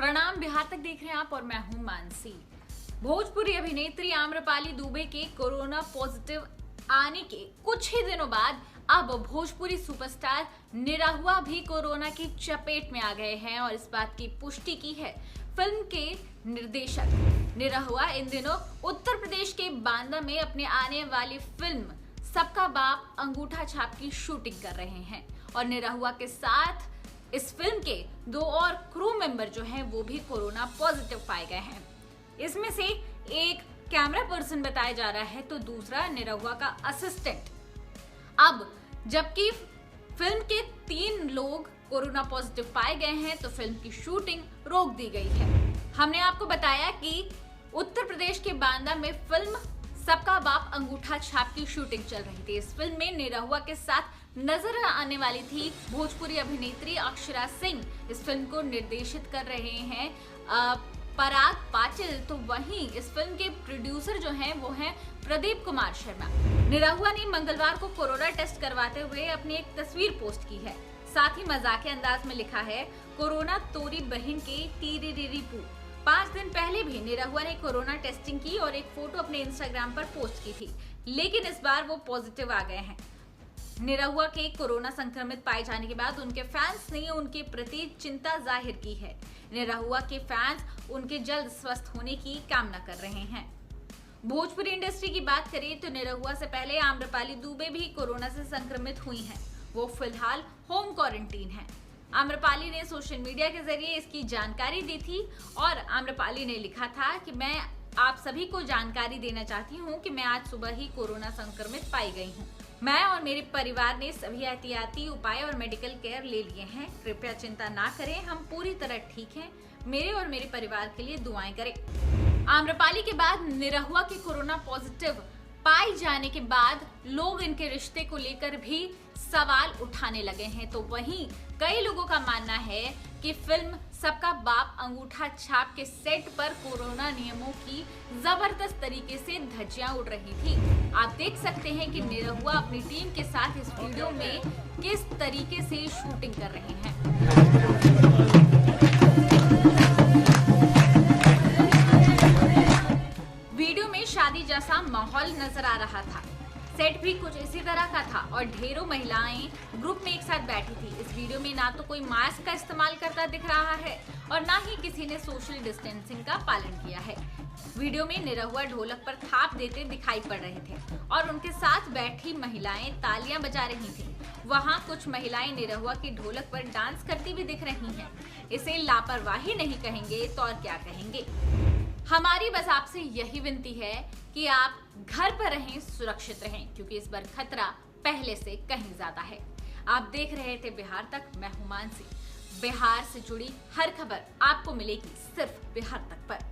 प्रणाम। बिहार तक देख रहे हैं आप और मैं हूं मानसी। भोजपुरी अभिनेत्री आम्रपाली दुबे के कोरोना पॉजिटिव आने के कुछ ही दिनों बाद अब भोजपुरी सुपरस्टार निरहुआ भी कोरोना की चपेट में आ गए हैं और इस बात की पुष्टि की है फिल्म के निर्देशक। निरहुआ इन दिनों उत्तर प्रदेश के बांदा में अपने आने वाली फिल्म सबका बाप अंगूठा छाप की शूटिंग कर रहे हैं और निरहुआ के साथ इस फिल्म के दो और क्रू मेंबर जो हैं वो भी कोरोना पॉजिटिव पाए गए हैं। इसमें से एक कैमरा पर्सन बताया जा रहा है तो दूसरा निरहुआ का असिस्टेंट। अब जबकि फिल्म के 3 लोग कोरोना पॉजिटिव पाए गए हैं तो फिल्म की शूटिंग रोक दी गई है। हमने आपको बताया कि उत्तर प्रदेश के बांदा में फिल्म सबका बाप अंगूठा छाप की शूटिंग चल रही थी। इस फिल्म में निरहुआ के साथ नजर आने वाली थी भोजपुरी अभिनेत्री अक्षरा सिंह। इस फिल्म को निर्देशित कर रहे हैं पराग पाटिल। तो वहीं इस फिल्म के प्रोड्यूसर जो हैं वो हैं प्रदीप कुमार शर्मा। निरहुआ ने मंगलवार को कोरोना टेस्ट करवाते हुए अपनी एक तस्वीर पोस्ट की है। साथ ही मजाकिया अंदाज में लिखा है, कोरोना तोरी बहन के टीरी पू। 5 दिन पहले भी निरहुआ ने कोरोना टेस्टिंग की और एक फोटो अपने इंस्टाग्राम पर पोस्ट की थी, लेकिन इस बार वो पॉजिटिव आ गए हैं। निरहुआ के कोरोना संक्रमित पाए जाने के बाद उनके फैंस ने उनके प्रति चिंता जाहिर की है। निरहुआ के फैंस उनके जल्द स्वस्थ होने की कामना कर रहे हैं। भोजपुरी इंडस्ट्री की बात करें तो निरहुआ से पहले आम्रपाली दुबे भी कोरोना से संक्रमित हुई हैं। वो फिलहाल होम क्वारंटीन हैं। आम्रपाली ने सोशल मीडिया के जरिए इसकी जानकारी दी थी और आम्रपाली ने लिखा था कि मैं आप सभी को जानकारी देना चाहती हूँ कि मैं आज सुबह ही कोरोना संक्रमित पाई गई हूँ। मैं और मेरे परिवार ने सभी एहतियाती उपाय और मेडिकल केयर ले लिए हैं। कृपया चिंता ना करें, हम पूरी तरह ठीक हैं। मेरे और मेरे परिवार के लिए दुआएं करें। आम्रपाली के बाद निरहुआ के कोरोना पॉजिटिव पाए जाने के बाद लोग इनके रिश्ते को लेकर भी सवाल उठाने लगे हैं। तो वहीं कई लोगों का मानना है कि फिल्म सबका बाप अंगूठा छाप के सेट पर कोरोना नियमों की जबरदस्त तरीके से धज्जियां उड़ रही थी। आप देख सकते हैं कि निरहुआ अपनी टीम के साथ इस वीडियो में किस तरीके से शूटिंग कर रहे हैं। वीडियो में शादी जैसा माहौल नजर आ रहा था। सेट भी कुछ इसी तरह का था और ढेरों महिलाएं ग्रुप में एक साथ बैठी थी। इस वीडियो में ना तो कोई मास्क का इस्तेमाल करता दिख रहा है और ना ही किसी ने सोशल डिस्टेंसिंग का पालन किया है। वीडियो में निरहुआ ढोलक पर थाप देते दिखाई पड़ रहे थे और उनके साथ बैठी महिलाएं तालियां बजा रही थी। वहां कुछ महिलाएं निरहुआ की ढोलक पर डांस करती भी दिख रही हैं। इसे लापरवाही नहीं कहेंगे तो और क्या कहेंगे। हमारी बस आपसे यही विनती है कि आप घर पर रहें, सुरक्षित रहें, क्योंकि इस बार खतरा पहले से कहीं ज्यादा है। आप देख रहे थे बिहार तक, मैं हूं मानसी। बिहार से जुड़ी हर खबर आपको मिलेगी सिर्फ बिहार तक पर।